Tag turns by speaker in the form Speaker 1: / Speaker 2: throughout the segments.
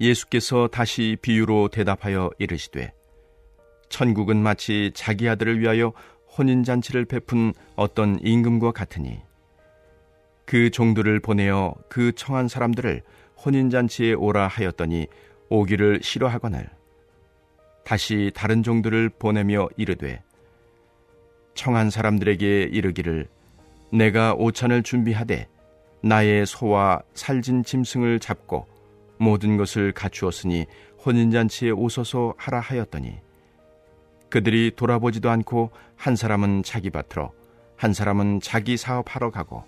Speaker 1: 예수께서 다시 비유로 대답하여 이르시되 천국은 마치 자기 아들을 위하여 혼인잔치를 베푼 어떤 임금과 같으니 그 종들을 보내어 그 청한 사람들을 혼인잔치에 오라 하였더니 오기를 싫어하거늘 다시 다른 종들을 보내며 이르되 청한 사람들에게 이르기를 내가 오찬을 준비하되 나의 소와 살진 짐승을 잡고 모든 것을 갖추었으니 혼인잔치에 오소서 하라 하였더니 그들이 돌아보지도 않고 한 사람은 자기 밭으로 한 사람은 자기 사업하러 가고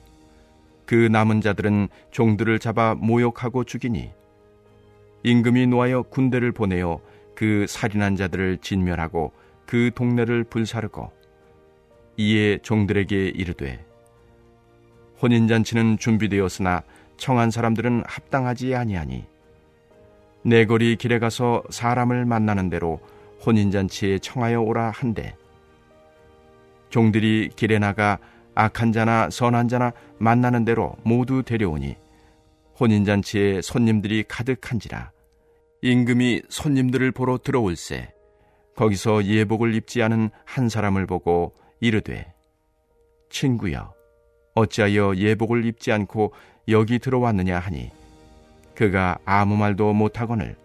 Speaker 1: 그 남은 자들은 종들을 잡아 모욕하고 죽이니 임금이 노하여 군대를 보내어 그 살인한 자들을 진멸하고 그 동네를 불사르고 이에 종들에게 이르되 혼인잔치는 준비되었으나 청한 사람들은 합당하지 아니하니 내거리 길에 가서 사람을 만나는 대로 혼인잔치에 청하여 오라 한대 종들이 길에 나가 악한 자나 선한 자나 만나는 대로 모두 데려오니 혼인잔치에 손님들이 가득한지라 임금이 손님들을 보러 들어올세 거기서 예복을 입지 않은 한 사람을 보고 이르되 친구여 어찌하여 예복을 입지 않고 여기 들어왔느냐 하니 그가 아무 말도 못하거늘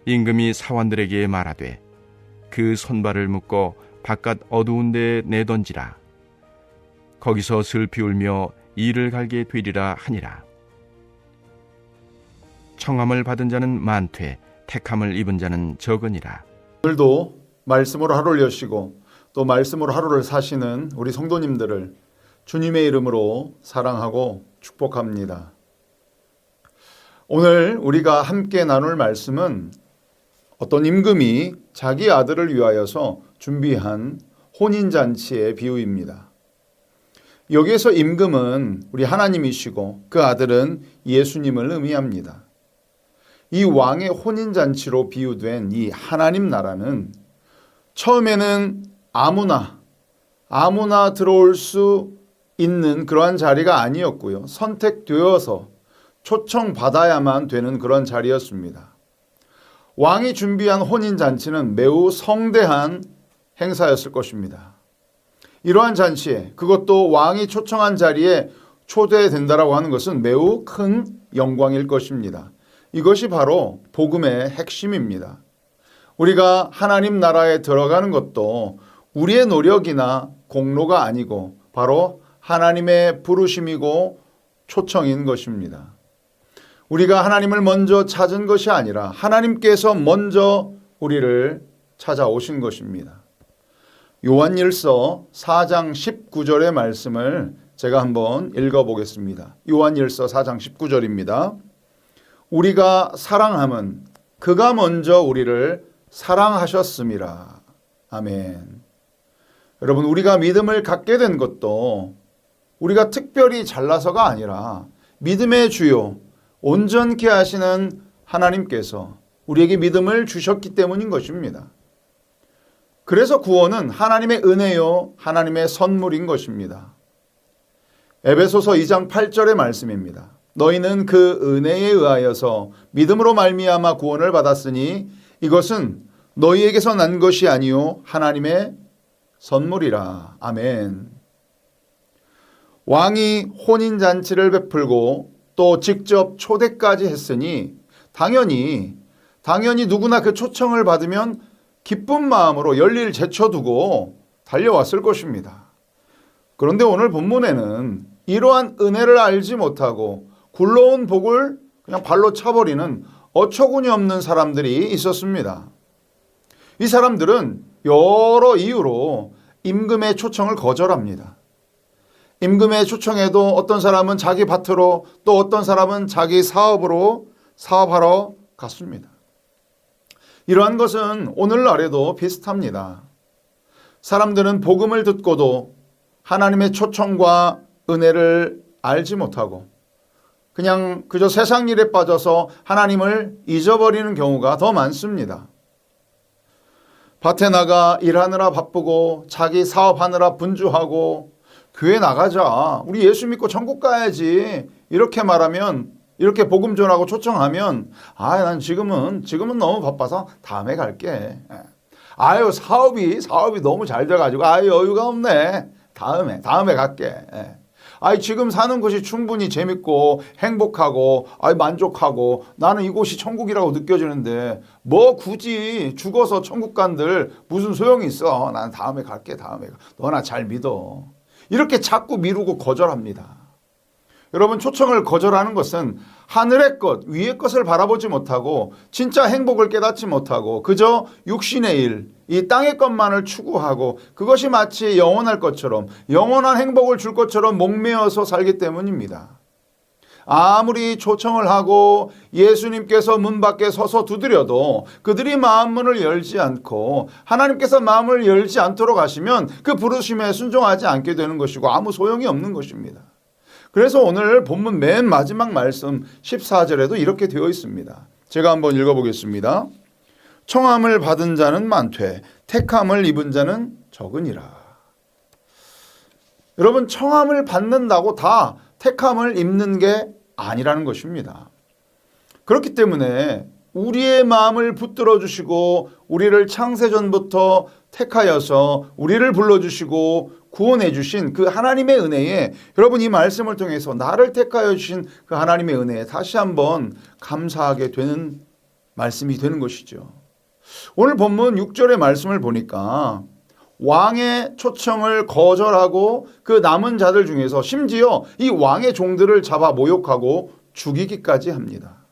Speaker 1: 임금이 사원들에게 말하되 그 손발을 묶어 바깥 어두운 데에 내던지라 거기서 슬피 울며 이를 갈게 되리라 하니라. 청함을 받은 자는 많되 택함을 입은 자는 적으니라.
Speaker 2: 오늘도 말씀으로 하루를 여시고 또 말씀으로 하루를 사시는 우리 성도님들을 주님의 이름으로 사랑하고 축복합니다. 오늘 우리가 함께 나눌 말씀은 어떤 임금이 자기 아들을 위하여서 준비한 혼인잔치의 비유입니다. 여기에서 임금은 우리 하나님이시고 그 아들은 예수님을 의미합니다. 이 왕의 혼인잔치로 비유된 이 하나님 나라는 처음에는 아무나 들어올 수 있는 그러한 자리가 아니었고요. 선택되어서 초청받아야만 되는 그런 자리였습니다. 왕이 준비한 혼인잔치는 매우 성대한 행사였을 것입니다. 이러한 잔치에 그것도 왕이 초청한 자리에 초대된다라고 하는 것은 매우 큰 영광일 것입니다. 이것이 바로 복음의 핵심입니다. 우리가 하나님 나라에 들어가는 것도 우리의 노력이나 공로가 아니고 바로 하나님의 부르심이고 초청인 것입니다. 우리가 하나님을 먼저 찾은 것이 아니라 하나님께서 먼저 우리를 찾아오신 것입니다. 요한일서 4장 19절의 말씀을 제가 한번 읽어보겠습니다. 요한일서 4장 19절입니다. 우리가 사랑함은 그가 먼저 우리를 사랑하셨음이라. 아멘. 여러분, 우리가 믿음을 갖게 된 것도 우리가 특별히 잘나서가 아니라 믿음의 주요 온전케 하시는 하나님께서 우리에게 믿음을 주셨기 때문인 것입니다. 그래서 구원은 하나님의 은혜요 하나님의 선물인 것입니다. 에베소서 2장 8절의 말씀입니다. 너희는 그 은혜에 의하여서 믿음으로 말미암아 구원을 받았으니 이것은 너희에게서 난 것이 아니요 하나님의 선물이라. 아멘. 왕이 혼인잔치를 베풀고 또 직접 초대까지 했으니 당연히 누구나 그 초청을 받으면 기쁜 마음으로 열일 제쳐두고 달려왔을 것입니다. 그런데 오늘 본문에는 이러한 은혜를 알지 못하고 굴러온 복을 그냥 발로 차버리는 어처구니 없는 사람들이 있었습니다. 이 사람들은 여러 이유로 임금의 초청을 거절합니다. 임금의 초청에도 어떤 사람은 자기 밭으로 또 어떤 사람은 자기 사업으로 사업하러 갔습니다. 이러한 것은 오늘날에도 비슷합니다. 사람들은 복음을 듣고도 하나님의 초청과 은혜를 알지 못하고 그냥 그저 세상 일에 빠져서 하나님을 잊어버리는 경우가 더 많습니다. 밭에 나가 일하느라 바쁘고 자기 사업하느라 분주하고 교회 나가자, 우리 예수 믿고 천국 가야지, 이렇게 말하면, 이렇게 복음 전하고 초청하면 난 지금은 너무 바빠서 다음에 갈게. 아유 사업이 너무 잘 돼가지고 여유가 없네. 다음에 갈게. 지금 사는 곳이 충분히 재밌고 행복하고 만족하고 나는 이곳이 천국이라고 느껴지는데 뭐 굳이 죽어서 천국 간들 무슨 소용이 있어. 나는 다음에 갈게. 너나 잘 믿어. 이렇게 자꾸 미루고 거절합니다. 여러분, 초청을 거절하는 것은 하늘의 것, 위의 것을 바라보지 못하고 진짜 행복을 깨닫지 못하고 그저 육신의 일, 이 땅의 것만을 추구하고 그것이 마치 영원할 것처럼, 영원한 행복을 줄 것처럼 목매어서 살기 때문입니다. 아무리 초청을 하고 예수님께서 문 밖에 서서 두드려도 그들이 마음문을 열지 않고 하나님께서 마음을 열지 않도록 하시면 그 부르심에 순종하지 않게 되는 것이고 아무 소용이 없는 것입니다. 그래서 오늘 본문 맨 마지막 말씀 14절에도 이렇게 되어 있습니다. 제가 한번 읽어보겠습니다. 청함을 받은 자는 많되 택함을 입은 자는 적으니라. 여러분, 청함을 받는다고 다 택함을 입는 게 아니라는 것입니다. 그렇기 때문에 우리의 마음을 붙들어 주시고 우리를 창세전부터 택하여서 우리를 불러주시고 구원해 주신 그 하나님의 은혜에, 여러분 이 말씀을 통해서 나를 택하여 주신 그 하나님의 은혜에 다시 한번 감사하게 되는 말씀이 되는 것이죠. 오늘 본문 6절의 말씀을 보니까 왕의 초청을 거절하고 그 남은 자들 중에서 심지어 이 왕의 종들을 잡아 모욕하고 죽이기까지 합니다.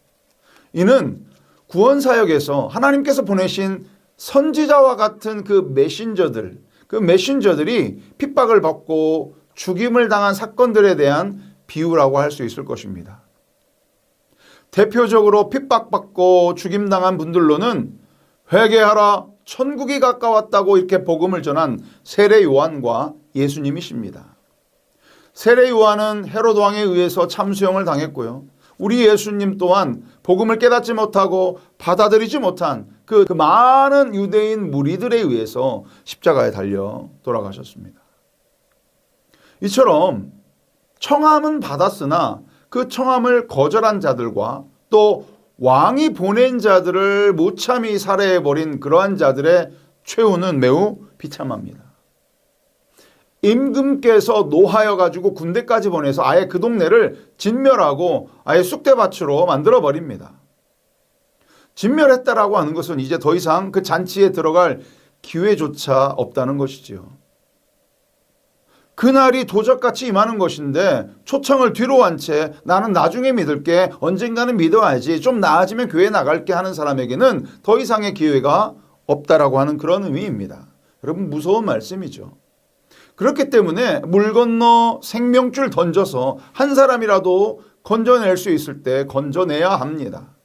Speaker 2: 이는 구원사역에서 하나님께서 보내신 선지자와 같은 그 메신저들이 핍박을 받고 죽임을 당한 사건들에 대한 비유라고 할 수 있을 것입니다. 대표적으로 핍박받고 죽임당한 분들로는 회개하라, 천국이 가까웠다고 이렇게 복음을 전한 세례 요한과 예수님이십니다. 세례 요한은 헤롯 왕에 의해서 참수형을 당했고요. 우리 예수님 또한 복음을 깨닫지 못하고 받아들이지 못한 그 많은 유대인 무리들에 의해서 십자가에 달려 돌아가셨습니다. 이처럼 청함은 받았으나 그 청함을 거절한 자들과 또 왕이 보낸 자들을 무참히 살해해버린 그러한 자들의 최후는 매우 비참합니다. 임금께서 노하여 가지고 군대까지 보내서 아예 그 동네를 진멸하고 아예 쑥대밭으로 만들어 버립니다. 진멸했다라고 하는 것은 이제 더 이상 그 잔치에 들어갈 기회조차 없다는 것이지요. 그날이 도적같이 임하는 것인데 초청을 뒤로 한 채 나는 나중에 믿을게, 언젠가는 믿어야지, 좀 나아지면 교회 나갈게 하는 사람에게는 더 이상의 기회가 없다라고 하는 그런 의미입니다. 여러분, 무서운 말씀이죠. 그렇기 때문에 물 건너 생명줄 던져서 한 사람이라도 건져낼 수 있을 때 건져내야 합니다.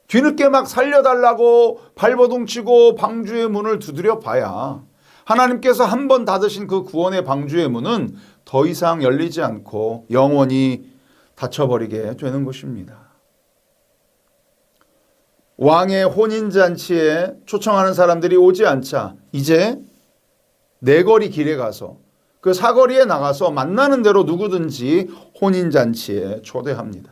Speaker 2: 뒤늦게 막 살려달라고 발버둥 치고 방주의 문을 두드려 봐야 하나님께서 한 번 닫으신 그 구원의 방주의 문은 더 이상 열리지 않고 영원히 닫혀버리게 되는 것입니다. 왕의 혼인잔치에 초청하는 사람들이 오지 않자 이제 내거리 길에 가서 그 사거리에 나가서 만나는 대로 누구든지 혼인잔치에 초대합니다.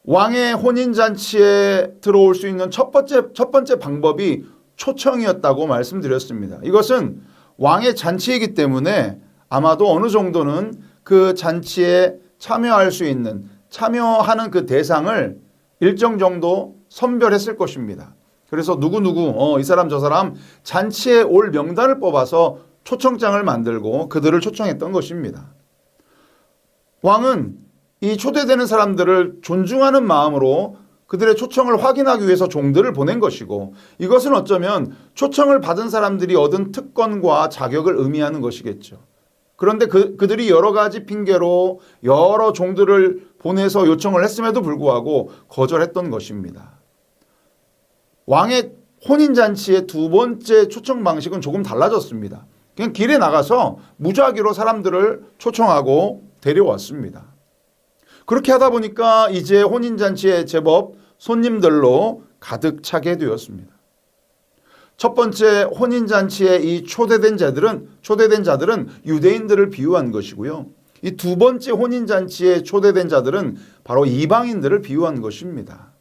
Speaker 2: 왕의 혼인잔치에 들어올 수 있는 첫 번째 방법이 초청이었다고 말씀드렸습니다. 이것은 왕의 잔치이기 때문에 아마도 어느 정도는 그 잔치에 참여할 수 있는, 참여하는 그 대상을 일정 정도 선별했을 것입니다. 그래서 누구누구 이 사람 저 사람 잔치에 올 명단을 뽑아서 초청장을 만들고 그들을 초청했던 것입니다. 왕은 이 초대되는 사람들을 존중하는 마음으로 그들의 초청을 확인하기 위해서 종들을 보낸 것이고, 이것은 어쩌면 초청을 받은 사람들이 얻은 특권과 자격을 의미하는 것이겠죠. 그런데 그들이 여러 가지 핑계로 여러 종들을 보내서 요청을 했음에도 불구하고 거절했던 것입니다. 왕의 혼인잔치의 두 번째 초청 방식은 조금 달라졌습니다. 그냥 길에 나가서 무작위로 사람들을 초청하고 데려왔습니다. 그렇게 하다 보니까 이제 혼인잔치에 제법 손님들로 가득 차게 되었습니다. 첫 번째 혼인잔치에 이 초대된 자들은 유대인들을 비유한 것이고요. 이 두 번째 혼인잔치에 초대된 자들은 바로 이방인들을 비유한 것입니다.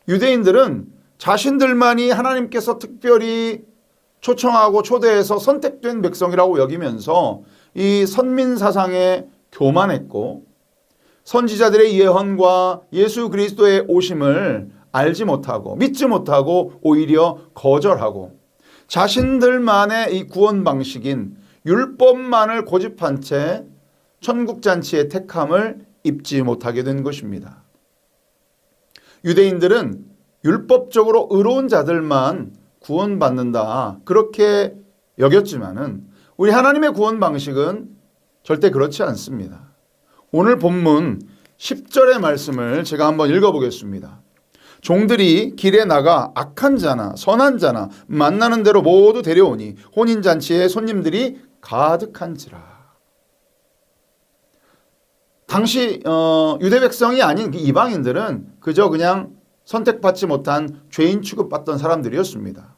Speaker 2: 유대인들은 자신들만이 하나님께서 특별히 초청하고 초대해서 선택된 백성이라고 여기면서 이 선민사상에 교만했고, 선지자들의 예언과 예수 그리스도의 오심을 알지 못하고 믿지 못하고 오히려 거절하고 자신들만의 이 구원 방식인 율법만을 고집한 채 천국잔치의 택함을 입지 못하게 된 것입니다. 유대인들은 율법적으로 의로운 자들만 구원받는다, 그렇게 여겼지만은 우리 하나님의 구원 방식은 절대 그렇지 않습니다. 오늘 본문 10절의 말씀을 제가 한번 읽어보겠습니다. 종들이 길에 나가 악한 자나 선한 자나 만나는 대로 모두 데려오니 혼인잔치에 손님들이 가득한지라. 당시 유대 백성이 아닌 이방인들은 그저 그냥 선택받지 못한 죄인 취급받던 사람들이었습니다.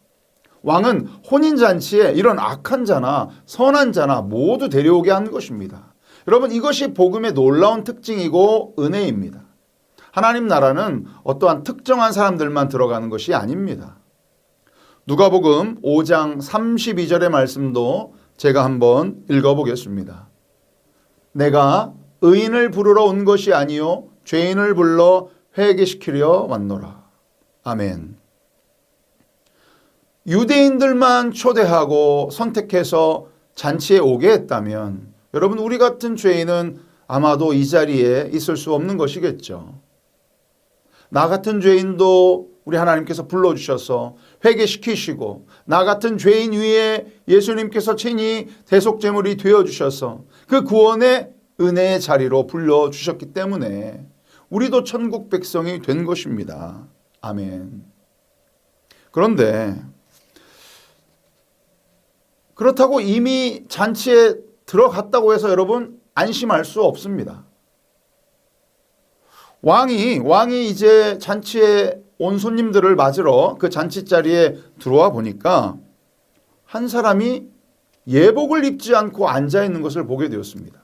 Speaker 2: 왕은 혼인잔치에 이런 악한 자나 선한 자나 모두 데려오게 한 것입니다. 여러분, 이것이 복음의 놀라운 특징이고 은혜입니다. 하나님 나라는 어떠한 특정한 사람들만 들어가는 것이 아닙니다. 누가복음 5장 32절의 말씀도 제가 한번 읽어보겠습니다. 내가 의인을 부르러 온 것이 아니요 죄인을 불러 회개시키려 왔노라. 아멘. 유대인들만 초대하고 선택해서 잔치에 오게 했다면 여러분, 우리 같은 죄인은 아마도 이 자리에 있을 수 없는 것이겠죠. 나 같은 죄인도 우리 하나님께서 불러주셔서 회개시키시고, 나 같은 죄인 위에 예수님께서 친히 대속제물이 되어주셔서 그 구원의 은혜의 자리로 불러주셨기 때문에 우리도 천국 백성이 된 것입니다. 아멘. 그런데 그렇다고 이미 잔치에 들어갔다고 해서 여러분 안심할 수 없습니다. 왕이 이제 잔치에 온 손님들을 맞으러 그 잔치 자리에 들어와 보니까 한 사람이 예복을 입지 않고 앉아 있는 것을 보게 되었습니다.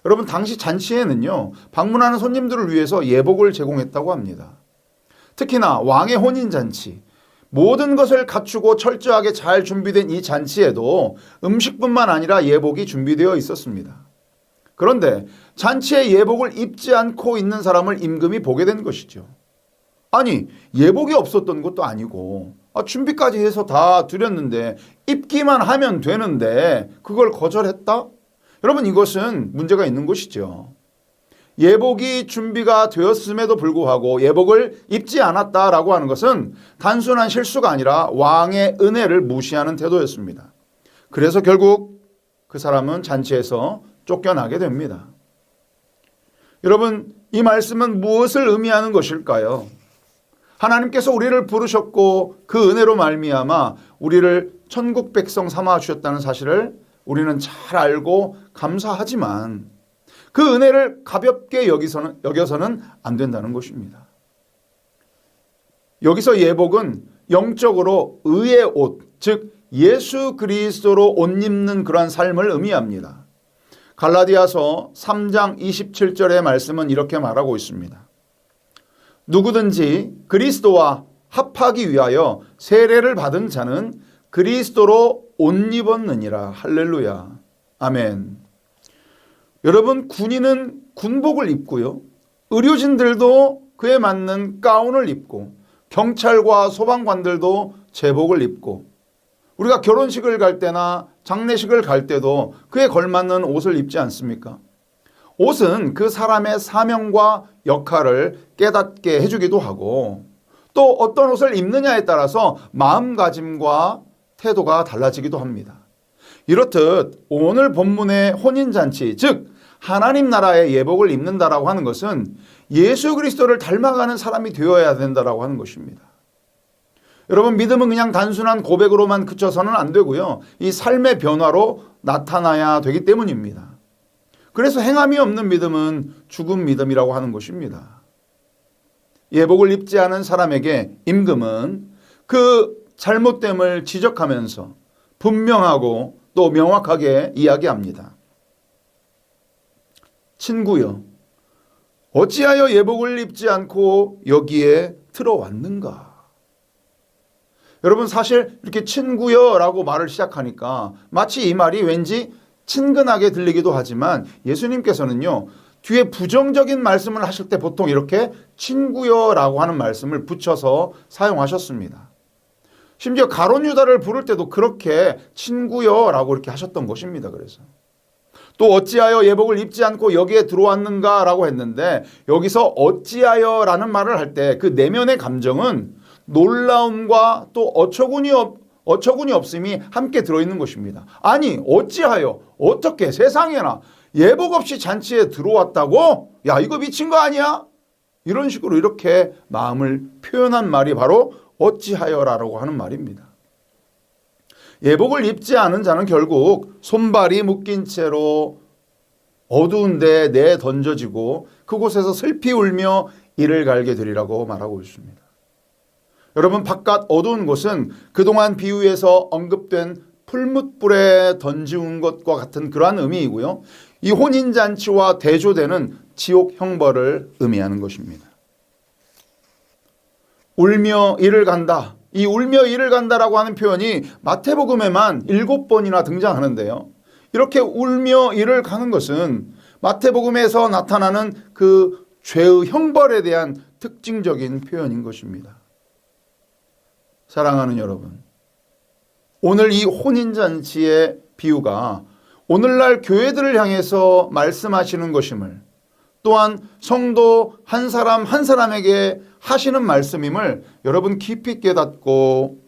Speaker 2: 여러분, 당시 잔치에는요, 방문하는 손님들을 위해서 예복을 제공했다고 합니다. 특히나 왕의 혼인잔치, 모든 것을 갖추고 철저하게 잘 준비된 이 잔치에도 음식뿐만 아니라 예복이 준비되어 있었습니다. 그런데 잔치에 예복을 입지 않고 있는 사람을 임금이 보게 된 것이죠. 아니, 예복이 없었던 것도 아니고 준비까지 해서 다 드렸는데 입기만 하면 되는데 그걸 거절했다? 여러분, 이것은 문제가 있는 것이죠. 예복이 준비가 되었음에도 불구하고 예복을 입지 않았다라고 하는 것은 단순한 실수가 아니라 왕의 은혜를 무시하는 태도였습니다. 그래서 결국 그 사람은 잔치에서 쫓겨나게 됩니다. 여러분, 이 말씀은 무엇을 의미하는 것일까요? 하나님께서 우리를 부르셨고 그 은혜로 말미암아 우리를 천국 백성 삼아 주셨다는 사실을 우리는 잘 알고 감사하지만 그 은혜를 가볍게 여겨서는 안 된다는 것입니다. 여기서 예복은 영적으로 의의 옷, 즉 예수 그리스도로 옷 입는 그러한 삶을 의미합니다. 갈라디아서 3장 27절의 말씀은 이렇게 말하고 있습니다. 누구든지 그리스도와 합하기 위하여 세례를 받은 자는 그리스도로 옷 입었느니라. 할렐루야. 아멘. 여러분, 군인은 군복을 입고요. 의료진들도 그에 맞는 가운을 입고 경찰과 소방관들도 제복을 입고 우리가 결혼식을 갈 때나 장례식을 갈 때도 그에 걸맞는 옷을 입지 않습니까? 옷은 그 사람의 사명과 역할을 깨닫게 해주기도 하고 또 어떤 옷을 입느냐에 따라서 마음가짐과 태도가 달라지기도 합니다. 이렇듯 오늘 본문의 혼인잔치, 즉 하나님 나라의 예복을 입는다라고 하는 것은 예수 그리스도를 닮아가는 사람이 되어야 된다라고 하는 것입니다. 여러분, 믿음은 그냥 단순한 고백으로만 그쳐서는 안 되고요. 이 삶의 변화로 나타나야 되기 때문입니다. 그래서 행함이 없는 믿음은 죽은 믿음이라고 하는 것입니다. 예복을 입지 않은 사람에게 임금은 그 잘못됨을 지적하면서 분명하고 또 명확하게 이야기합니다. 친구여, 어찌하여 예복을 입지 않고 여기에 들어왔는가? 여러분, 사실 이렇게 친구여라고 말을 시작하니까 마치 이 말이 왠지 친근하게 들리기도 하지만 예수님께서는요, 뒤에 부정적인 말씀을 하실 때 보통 이렇게 친구여라고 하는 말씀을 붙여서 사용하셨습니다. 심지어 가룟 유다를 부를 때도 그렇게 친구여라고 이렇게 하셨던 것입니다. 그래서 또 어찌하여 예복을 입지 않고 여기에 들어왔는가라고 했는데 여기서 어찌하여라는 말을 할 때 그 내면의 감정은 놀라움과 또 어처구니 없음이 함께 들어있는 것입니다. 아니, 어찌하여, 어떻게 세상에나 예복 없이 잔치에 들어왔다고? 야, 이거 미친 거 아니야? 이런 식으로 이렇게 마음을 표현한 말이 바로 어찌하여라고 하는 말입니다. 예복을 입지 않은 자는 결국 손발이 묶인 채로 어두운 데 내던져지고 그곳에서 슬피 울며 이를 갈게 되리라고 말하고 있습니다. 여러분, 바깥 어두운 곳은 그동안 비유에서 언급된 풀무불에 던지운 것과 같은 그러한 의미이고요. 이 혼인잔치와 대조되는 지옥 형벌을 의미하는 것입니다. 울며 이를 간다. 이 울며 이를 간다라고 하는 표현이 마태복음에만 7번이나 등장하는데요. 이렇게 울며 이를 가는 것은 마태복음에서 나타나는 그 죄의 형벌에 대한 특징적인 표현인 것입니다. 사랑하는 여러분, 오늘 이 혼인잔치의 비유가 오늘날 교회들을 향해서 말씀하시는 것임을, 또한 성도 한 사람 한 사람에게 하시는 말씀임을 여러분 깊이 깨닫고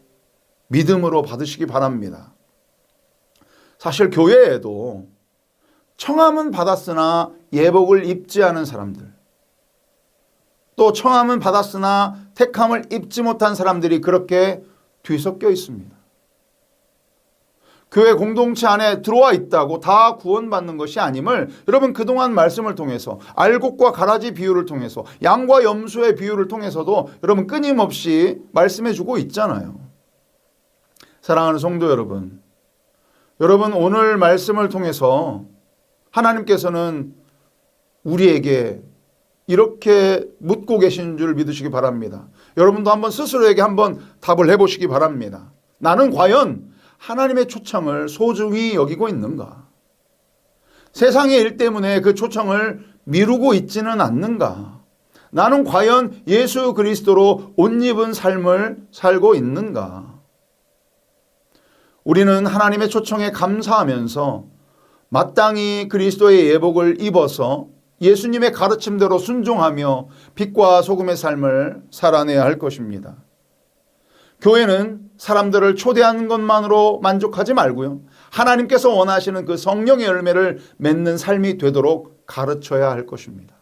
Speaker 2: 믿음으로 받으시기 바랍니다. 사실 교회에도 청함은 받았으나 예복을 입지 않은 사람들, 또 청함은 받았으나 택함을 입지 못한 사람들이 그렇게 뒤섞여 있습니다. 교회 공동체 안에 들어와 있다고 다 구원받는 것이 아님을 여러분 그동안 말씀을 통해서 알곡과 가라지 비유를 통해서 양과 염소의 비유를 통해서도 여러분 끊임없이 말씀해 주고 있잖아요. 사랑하는 성도 여러분, 여러분 오늘 말씀을 통해서 하나님께서는 우리에게 이렇게 묻고 계신 줄 믿으시기 바랍니다. 여러분도 한번 스스로에게 한번 답을 해보시기 바랍니다. 나는 과연 하나님의 초청을 소중히 여기고 있는가? 세상의 일 때문에 그 초청을 미루고 있지는 않는가? 나는 과연 예수 그리스도로 옷 입은 삶을 살고 있는가? 우리는 하나님의 초청에 감사하면서 마땅히 그리스도의 예복을 입어서 예수님의 가르침대로 순종하며 빛과 소금의 삶을 살아내야 할 것입니다. 교회는 사람들을 초대하는 것만으로 만족하지 말고요. 하나님께서 원하시는 그 성령의 열매를 맺는 삶이 되도록 가르쳐야 할 것입니다.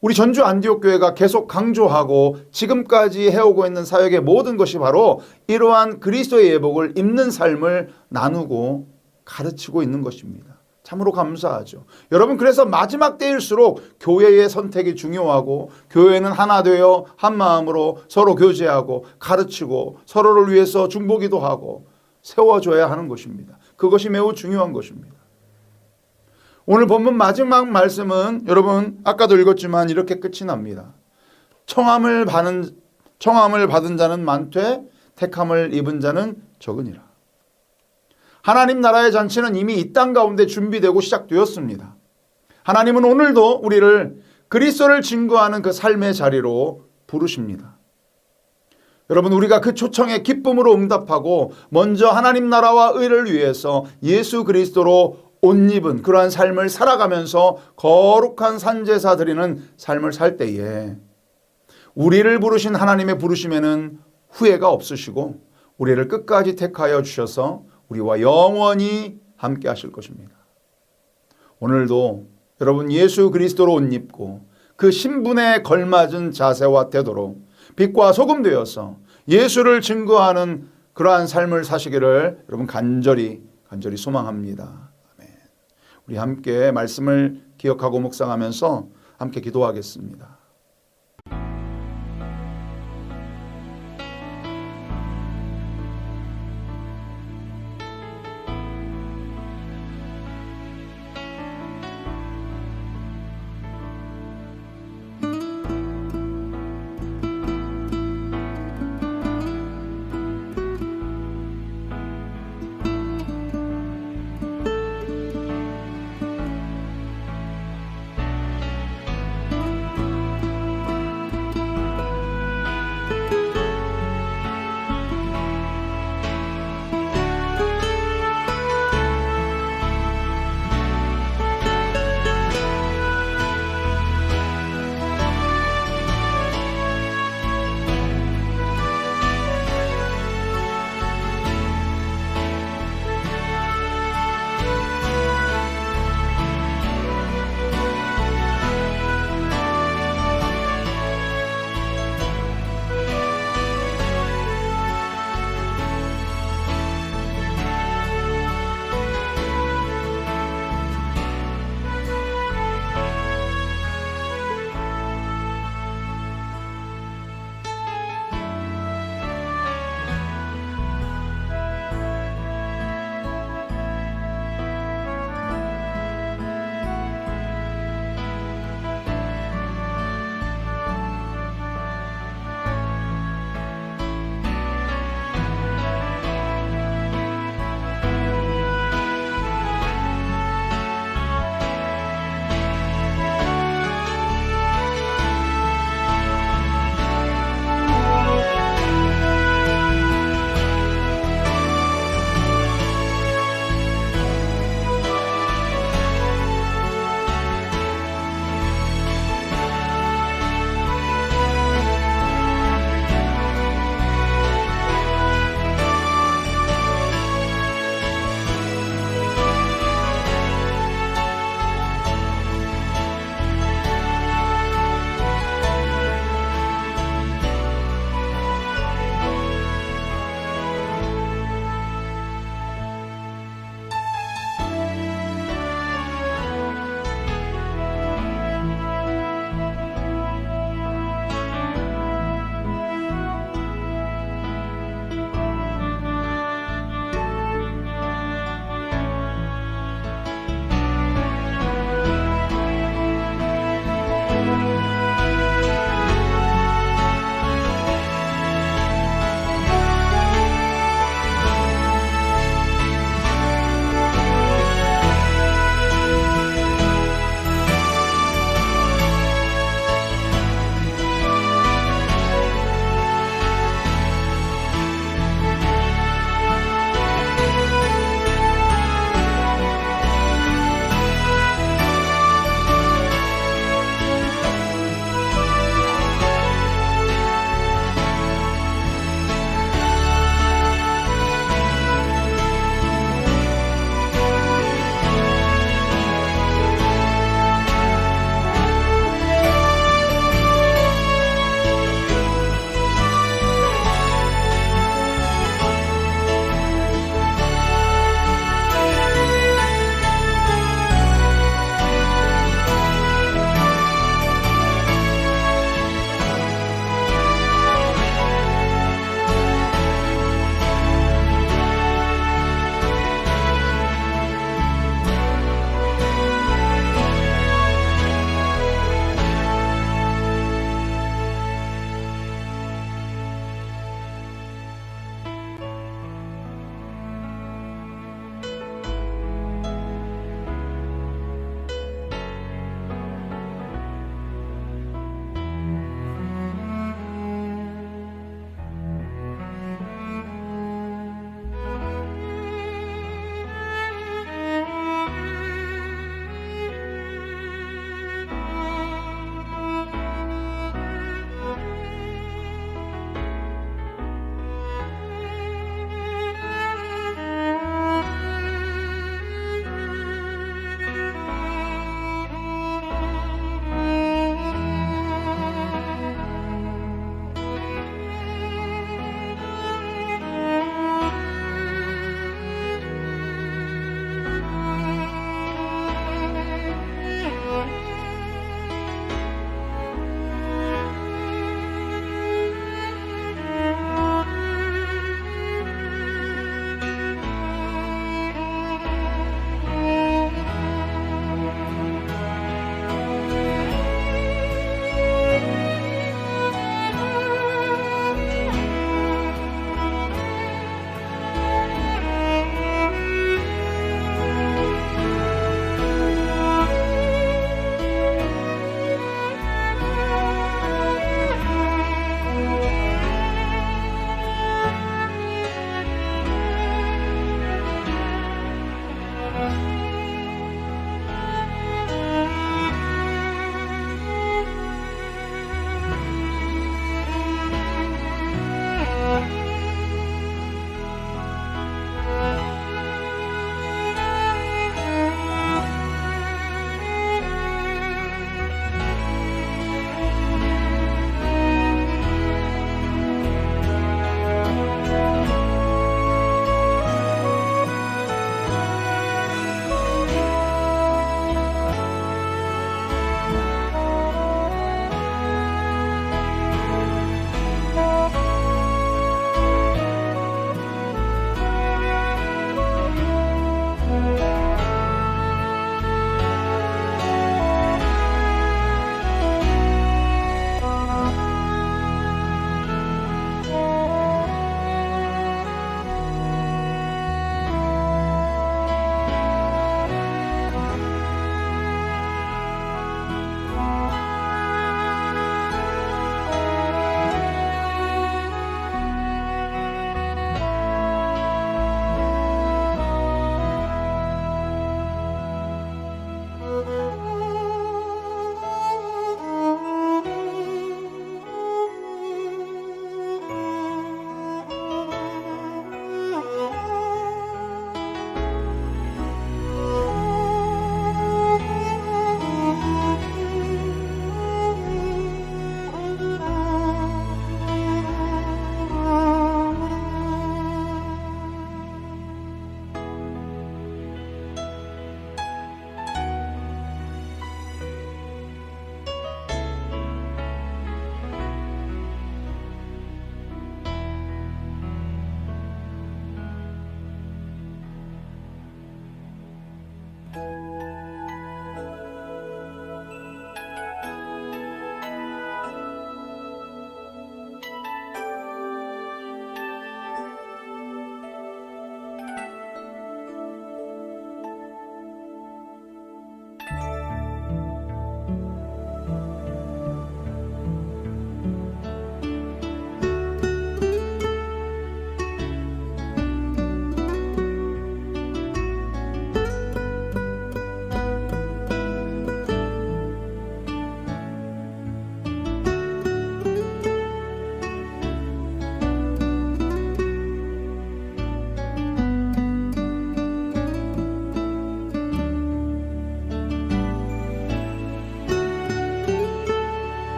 Speaker 2: 우리 전주 안디옥 교회가 계속 강조하고 지금까지 해오고 있는 사역의 모든 것이 바로 이러한 그리스도의 예복을 입는 삶을 나누고 가르치고 있는 것입니다. 참으로 감사하죠. 여러분, 그래서 마지막 때일수록 교회의 선택이 중요하고 교회는 하나 되어 한 마음으로 서로 교제하고 가르치고 서로를 위해서 중보기도 하고 세워줘야 하는 것입니다. 그것이 매우 중요한 것입니다. 오늘 본문 마지막 말씀은 여러분 아까도 읽었지만 이렇게 끝이 납니다. 청함을 받은 자는 많되 택함을 입은 자는 적으니라. 하나님 나라의 잔치는 이미 이 땅 가운데 준비되고 시작되었습니다. 하나님은 오늘도 우리를 그리스도를 증거하는 그 삶의 자리로 부르십니다. 여러분, 우리가 그 초청에 기쁨으로 응답하고 먼저 하나님 나라와 의를 위해서 예수 그리스도로 옷 입은 그러한 삶을 살아가면서 거룩한 산제사 드리는 삶을 살 때에 우리를 부르신 하나님의 부르심에는 후회가 없으시고 우리를 끝까지 택하여 주셔서 우리와 영원히 함께 하실 것입니다. 오늘도 여러분 예수 그리스도로 옷 입고 그 신분에 걸맞은 자세와 태도로 빛과 소금 되어서 예수를 증거하는 그러한 삶을 사시기를 여러분 간절히 소망합니다. 아멘. 우리 함께 말씀을 기억하고 묵상하면서 함께 기도하겠습니다.